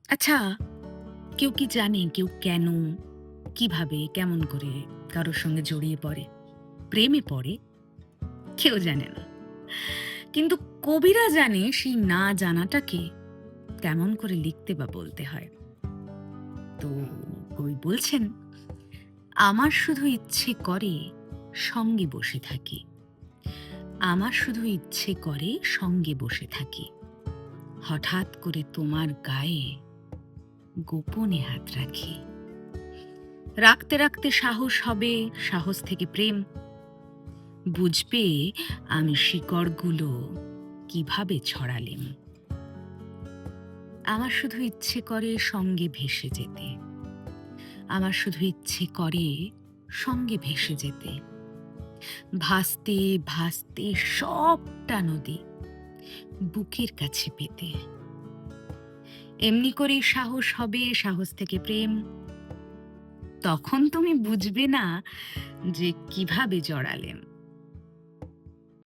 আচ্ছা, কেউ কি জানে কেউ কেন, কিভাবে, কেমন করে কারোর সঙ্গে জড়িয়ে পড়ে? প্রেমে পড়ে? কেউ জানে না। কিন্তু কবিরা জানে সেই না জানাটাকে কেমন করে লিখতে বা বলতে হয়। তো কবি বলছেন, "আমার শুধু ইচ্ছে করে সঙ্গে বসে থাকি। আমার শুধু ইচ্ছে করে সঙ্গে বসে থাকি। হঠাৎ করে তোমার গায়ে গোপনে হাত রাখি। রাখতে রাখতে সাহস হবে, সাহস থেকে প্রেম। বুঝবে আমি শিকড়গুলো কিভাবে ছড়ালেম। আমার শুধু ইচ্ছে করে সঙ্গে ভেসে যেতে। আমার শুধু ইচ্ছে করে সঙ্গে ভেসে যেতে। ভাসতে ভাসতে সবটা নদী বুকের কাছে পেতে। এমনি করেই সাহস হবে, সাহস থেকে প্রেম। তখন তুমি বুঝবে না যে কিভাবে জড়ালেম।